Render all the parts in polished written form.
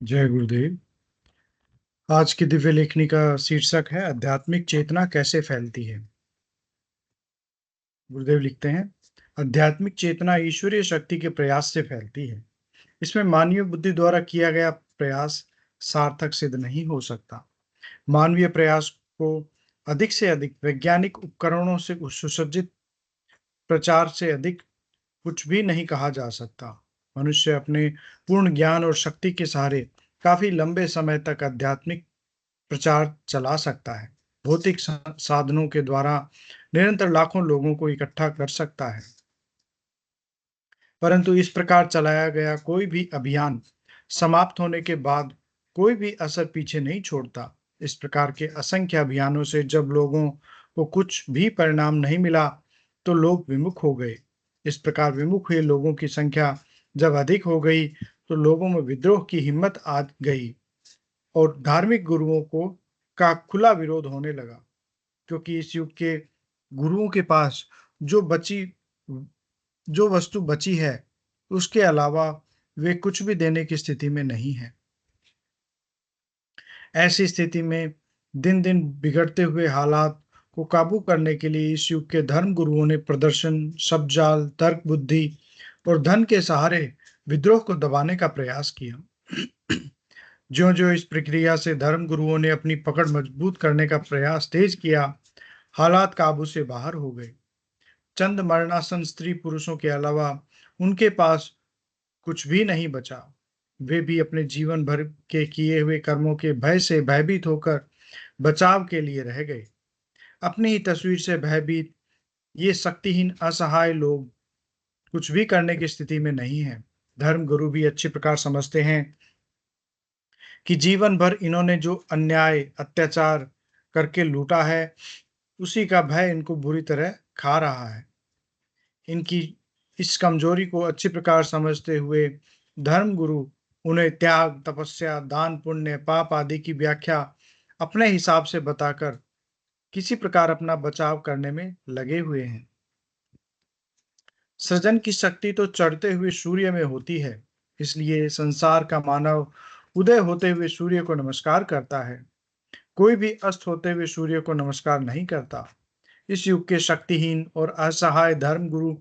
जय गुरुदेव। आज की दिव्य लेखनी का शीर्षक है आध्यात्मिक चेतना कैसे फैलती है। गुरुदेव लिखते हैं, आध्यात्मिक चेतना ईश्वरीय शक्ति के प्रयास से फैलती है। इसमें मानवीय बुद्धि द्वारा किया गया प्रयास सार्थक सिद्ध नहीं हो सकता। मानवीय प्रयास को अधिक से अधिक वैज्ञानिक उपकरणों से सुसज्जित प्रचार से अधिक कुछ भी नहीं कहा जा सकता। मनुष्य अपने पूर्ण ज्ञान और शक्ति के सहारे काफी लंबे समय तक आध्यात्मिक प्रचार चला सकता है। भौतिक साधनों के द्वारा निरंतर लाखों लोगों को इकट्ठा कर सकता है, परंतु इस प्रकार चलाया गया कोई भी अभियान समाप्त होने के बाद कोई भी असर पीछे नहीं छोड़ता। इस प्रकार के असंख्य अभियानों से जब लोगों को कुछ भी परिणाम नहीं मिला तो लोग विमुख हो गए। इस प्रकार विमुख हुए लोगों की संख्या जब अधिक हो गई तो लोगों में विद्रोह की हिम्मत आ गई और धार्मिक गुरुओं को का खुला विरोध होने लगा, क्योंकि इस युग के गुरुओं के पास जो बची जो वस्तु बची है उसके अलावा वे कुछ भी देने की स्थिति में नहीं है। ऐसी स्थिति में दिन दिन बिगड़ते हुए हालात को काबू करने के लिए इस युग के धर्म गुरुओं ने प्रदर्शन, शब्दजाल, तर्क बुद्धि और धन के सहारे विद्रोह को दबाने का प्रयास किया। ज्यो ज्यो इस प्रक्रिया से धर्म गुरुओं ने अपनी पकड़ मजबूत करने का प्रयास तेज किया, हालात काबू से बाहर हो गए। चंद मरणासन स्त्री पुरुषों के अलावा उनके पास कुछ भी नहीं बचा। वे भी अपने जीवन भर के किए हुए कर्मों के भय से भयभीत होकर बचाव के लिए रह गए। अपनी ही तस्वीर से भयभीत ये शक्तिहीन असहाय लोग कुछ भी करने की स्थिति में नहीं है। धर्म गुरु भी अच्छी प्रकार समझते हैं कि जीवन भर इन्होंने जो अन्याय अत्याचार करके लूटा है उसी का भय इनको बुरी तरह खा रहा है। इनकी इस कमजोरी को अच्छी प्रकार समझते हुए धर्म गुरु उन्हें त्याग, तपस्या, दान, पुण्य, पाप आदि की व्याख्या अपने हिसाब से बताकर किसी प्रकार अपना बचाव करने में लगे हुए हैं। सृजन की शक्ति तो चढ़ते हुए सूर्य में होती है, इसलिए संसार का मानव उदय होते हुए सूर्य को नमस्कार करता है। कोई भी अस्त होते हुए सूर्य को नमस्कार नहीं करता। इस युग के शक्तिहीन और असहाय धर्म गुरु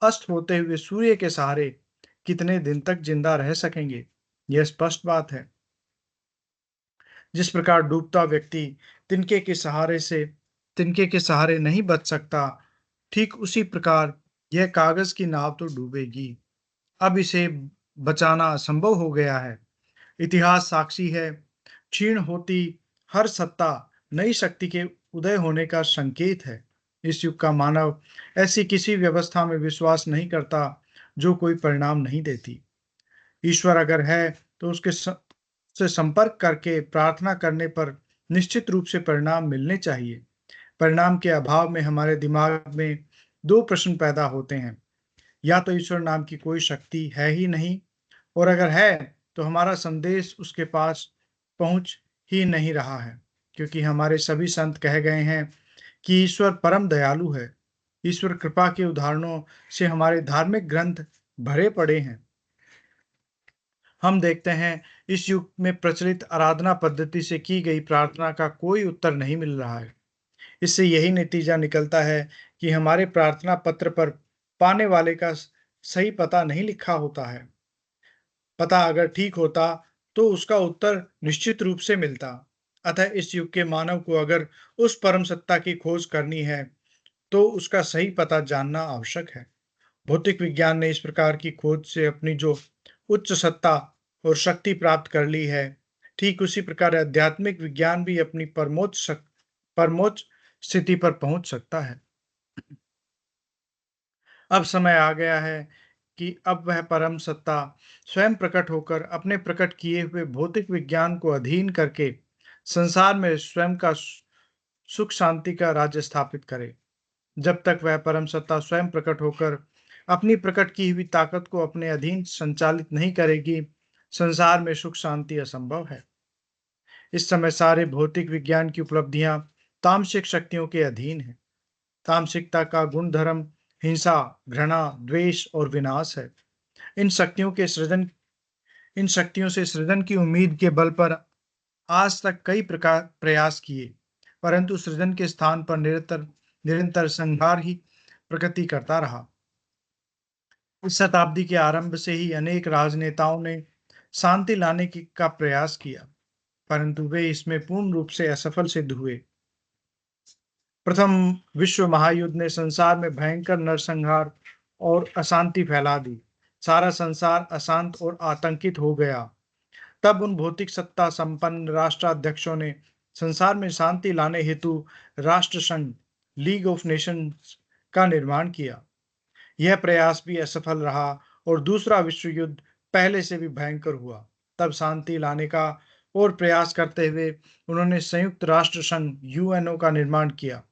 अस्त होते हुए सूर्य के सहारे कितने दिन तक जिंदा रह सकेंगे, यह स्पष्ट बात है। जिस प्रकार डूबता व्यक्ति तिनके के सहारे से तिनके के सहारे नहीं बच सकता, ठीक उसी प्रकार यह कागज की नाव तो डूबेगी। अब इसे बचाना असंभव हो गया है। इतिहास साक्षी है। क्षीण होती हर सत्ता नई शक्ति के उदय होने का संकेत है। इस युग का मानव ऐसी किसी व्यवस्था में विश्वास नहीं करता जो कोई परिणाम नहीं देती। ईश्वर अगर है तो से संपर्क करके प्रार्थना करने पर निश्चित रूप से परिणाम मिलने चाहिए। परिणाम के अभाव में हमारे दिमाग में दो प्रश्न पैदा होते हैं। या तो ईश्वर नाम की कोई शक्ति है ही नहीं, और अगर है तो हमारा संदेश उसके पास पहुंच ही नहीं रहा है, क्योंकि हमारे सभी संत कह गए हैं कि ईश्वर परम दयालु है। ईश्वर कृपा के उदाहरणों से हमारे धार्मिक ग्रंथ भरे पड़े हैं। हम देखते हैं इस युग में प्रचलित आराधना पद्धति से की गई प्रार्थना का कोई उत्तर नहीं मिल रहा है। इससे यही नतीजा निकलता है कि हमारे प्रार्थना पत्र पर पाने वाले का सही पता नहीं लिखा होता है। पता अगर ठीक होता तो उसका उत्तर निश्चित रूप से मिलता। अतः इस युग के मानव को अगर उस परम सत्ता की खोज करनी है तो उसका सही पता जानना आवश्यक है। भौतिक विज्ञान ने इस प्रकार की खोज से अपनी जो उच्च सत्ता और शक्ति प्राप्त कर ली है, ठीक उसी प्रकार आध्यात्मिक विज्ञान भी अपनी परमोच्च स्थिति पर पहुंच सकता है। अब समय आ गया है कि अब वह परम सत्ता स्वयं प्रकट होकर अपने प्रकट किए हुए भौतिक विज्ञान को अधीन करके संसार में स्वयं का सुख शांति का राज्य स्थापित करे। जब तक वह परम सत्ता स्वयं प्रकट होकर अपनी प्रकट की हुई ताकत को अपने अधीन संचालित नहीं करेगी, संसार में सुख शांति असंभव है। इस समय सारे भौतिक विज्ञान की उपलब्धियां तामसिक शक्तियों के अधीन है। तामसिकता का गुणधर्म हिंसा, घृणा, द्वेष और विनाश है। इन शक्तियों के सृजन इन शक्तियों से सृजन की उम्मीद के बल पर आज तक कई प्रकार प्रयास किए, परंतु सृजन के स्थान पर निरंतर निरंतर संहार ही प्रगति करता रहा। इस शताब्दी के आरंभ से ही अनेक राजनेताओं ने शांति लाने की का प्रयास किया, परंतु वे इसमें पूर्ण रूप से असफल सिद्ध हुए। प्रथम विश्व महायुद्ध ने संसार में भयंकर नरसंहार और अशांति फैला दी। सारा संसार अशांत और आतंकित हो गया। तब उन भौतिक सत्ता संपन्न राष्ट्राध्यक्षों ने संसार में शांति लाने हेतु राष्ट्र संघ लीग ऑफ नेशंस का निर्माण किया। यह प्रयास भी असफल रहा और दूसरा विश्व युद्ध पहले से भी भयंकर हुआ। तब शांति लाने का और प्रयास करते हुए उन्होंने संयुक्त राष्ट्र संघ यूएनओ का निर्माण किया,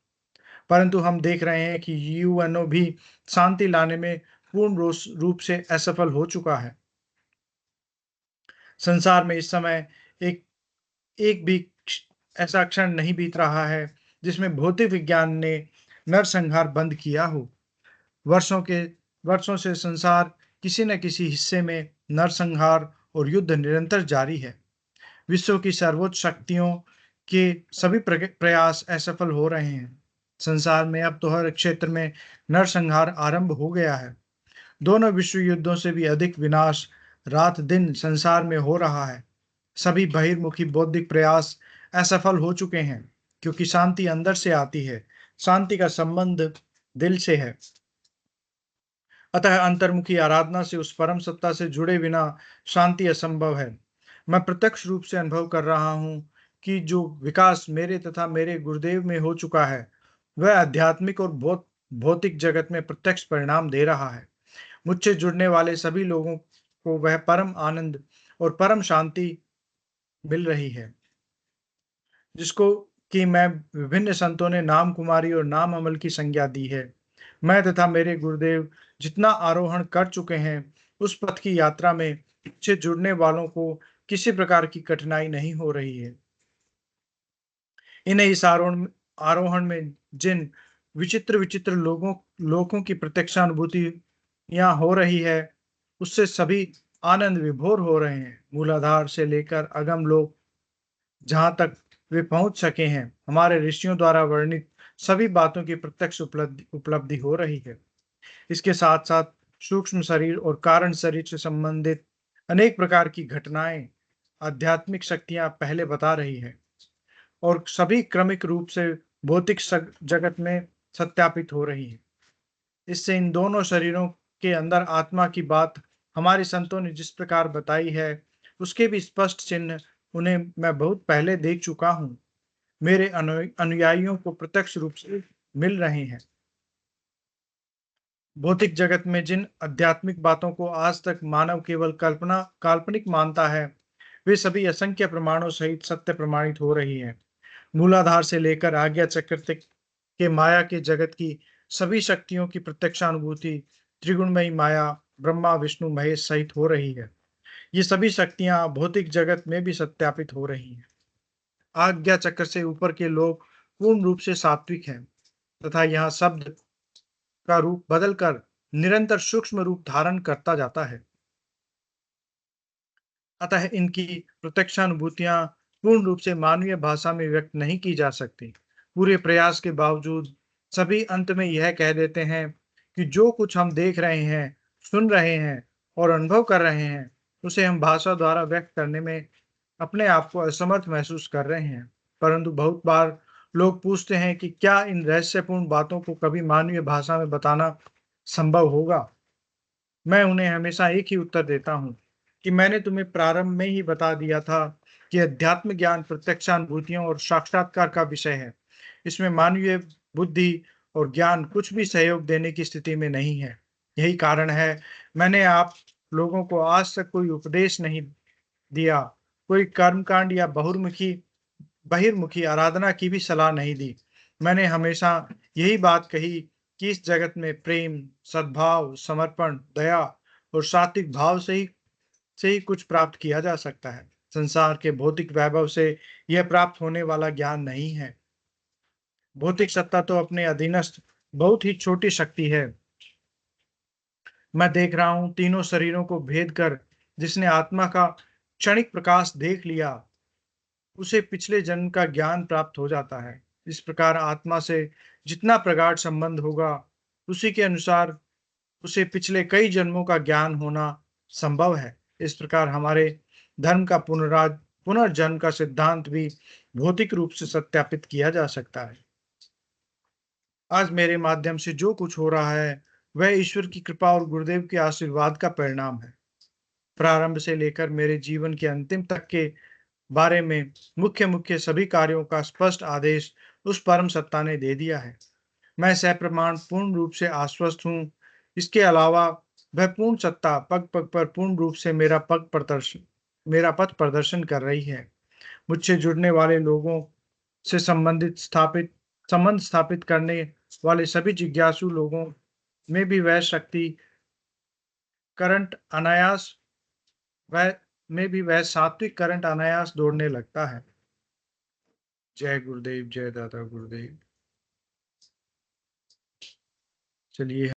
परंतु हम देख रहे हैं कि यूएनओ भी शांति लाने में पूर्ण रूप से असफल हो चुका है। संसार में इस समय एक एक भी ऐसा क्षण नहीं बीत रहा है जिसमें भौतिक विज्ञान ने नरसंहार बंद किया हो। वर्षों से संसार किसी न किसी हिस्से में नरसंहार और युद्ध निरंतर जारी है। विश्व की सर्वोच्च शक्तियों के सभी प्रयास असफल हो रहे हैं। संसार में अब तो हर क्षेत्र में नरसंहार आरंभ हो गया है। दोनों विश्व युद्धों से भी अधिक विनाश रात दिन संसार में हो रहा है। सभी बहिर्मुखी बौद्धिक प्रयास असफल हो चुके हैं, क्योंकि शांति अंदर से आती है। शांति का संबंध दिल से है। अतः अंतर्मुखी आराधना से उस परम सत्ता से जुड़े बिना शांति असंभव है। मैं प्रत्यक्ष रूप से अनुभव कर रहा हूं कि जो विकास मेरे तथा मेरे गुरुदेव में हो चुका है, वह आध्यात्मिक और भौतिक जगत में प्रत्यक्ष परिणाम दे रहा है। मुझसे जुड़ने वाले सभी लोगों को वह परम आनंद और परम शांति मिल रही है, जिसको कि मैं विभिन्न संतों ने नाम कुमारी और नाम अमल की संज्ञा दी है। मैं तथा मेरे गुरुदेव जितना आरोहण कर चुके हैं, उस पथ की यात्रा में से जुड़ने वालों को किसी प्रकार की कठिनाई नहीं हो रही है। इन्हें इस आरोहण में जिन विचित्र विचित्र लोगों की प्रत्यक्षानुभूतियां हो रही है, उससे सभी आनंद विभोर हो रहे हैं। मूलाधार से लेकर अगम लोक जहां तक वे पहुंच सके हैं, हमारे ऋषियों द्वारा वर्णित सभी बातों की प्रत्यक्ष उपलब्धि हो रही है। इसके साथ साथ सूक्ष्म शरीर और कारण शरीर से संबंधित अनेक प्रकार की घटनाएं आध्यात्मिक शक्तियां पहले बता रही है, और सभी क्रमिक रूप से भौतिक जगत में सत्यापित हो रही है। इससे इन दोनों शरीरों के अंदर आत्मा की बात हमारे संतों ने जिस प्रकार बताई है, उसके भी स्पष्ट चिन्ह उन्हें मैं बहुत पहले देख चुका हूँ। मेरे अनुयायियों को प्रत्यक्ष रूप से मिल रहे हैं। भौतिक जगत में जिन आध्यात्मिक बातों को आज तक मानव केवल काल्पनिक मानता है, वे सभी असंख्य प्रमाणों सहित सत्य प्रमाणित हो रही है। मूलाधार से लेकर आज्ञा चक्र तक के माया के जगत की सभी शक्तियों की प्रत्यक्षानुभूति त्रिगुणमयी माया ब्रह्मा विष्णु महेश सहित हो रही है। ये सभी शक्तियां भौतिक जगत में भी सत्यापित हो रही हैं। आज्ञा चक्र से ऊपर के लोग पूर्ण रूप से सात्विक हैं, तथा यहाँ शब्द का रूप बदलकर निरंतर सूक्ष्म रूप धारण करता जाता है। अतः इनकी प्रत्यक्षानुभूतियां पूर्ण रूप से मानवीय भाषा में व्यक्त नहीं की जा सकती। पूरे प्रयास के बावजूद सभी अंत में यह कह देते हैं कि जो कुछ हम देख रहे हैं, सुन रहे हैं और अनुभव कर रहे हैं, उसे हम भाषा द्वारा व्यक्त करने में अपने आप को असमर्थ महसूस कर रहे हैं। परंतु बहुत बार लोग पूछते हैं कि क्या इन रहस्यपूर्ण बातों को कभी मानवीय भाषा में बताना संभव होगा। मैं उन्हें हमेशा एक ही उत्तर देता हूँ कि मैंने तुम्हें प्रारंभ में ही बता दिया था कि अध्यात्म ज्ञान प्रत्यक्षानुभूतियों और साक्षात्कार का विषय है। इसमें मानवीय बुद्धि और ज्ञान कुछ भी सहयोग देने की स्थिति में नहीं है। यही कारण है मैंने आप लोगों को आज तक कोई उपदेश नहीं दिया, कोई कर्मकांड या बहिर्मुखी आराधना की भी सलाह नहीं दी। मैंने हमेशा यही बात कही कि इस जगत में प्रेम, सद्भाव, समर्पण, दया और सात्विक भाव से ही कुछ प्राप्त किया जा सकता है। संसार के भौतिक वैभव से यह प्राप्त होने वाला ज्ञान नहीं है। भौतिक सत्ता तो अपने अधीनस्थ बहुत ही छोटी शक्ति है। मैं देख रहा हूं तीनों शरीरों को भेद कर जिसने आत्मा का क्षणिक प्रकाश देख लिया, उसे पिछले जन्म का ज्ञान प्राप्त हो जाता है। इस प्रकार आत्मा से जितना प्रगाढ़ संबंध होगा, उसी के अनुसार उसे पिछले कई जन्मों का ज्ञान होना संभव है। इस प्रकार हमारे धर्म का पुनर्जन्म का सिद्धांत भी भौतिक रूप से सत्यापित किया जा सकता है। आज मेरे माध्यम से जो कुछ हो रहा है, वह ईश्वर की कृपा और गुरुदेव के आशीर्वाद का परिणाम है। प्रारंभ से लेकर मेरे जीवन के अंतिम तक के बारे में मुख्य मुख्य सभी कार्यों का स्पष्ट आदेश उस परम सत्ता ने दे दिया है। मैं सप्रमाण पूर्ण रूप से आश्वस्त हूँ। इसके अलावा वह पूर्ण सत्ता पग पग पर पूर्ण रूप से मेरा पथ प्रदर्शन कर रही है। मुझसे जुड़ने वाले लोगों से संबंध स्थापित करने वाले सभी जिज्ञासु लोगों में भी वह शक्ति करंट अनायास वह वह सात्विक करंट अनायास दौड़ने लगता है। जय गुरुदेव, जय दादा गुरुदेव। चलिए।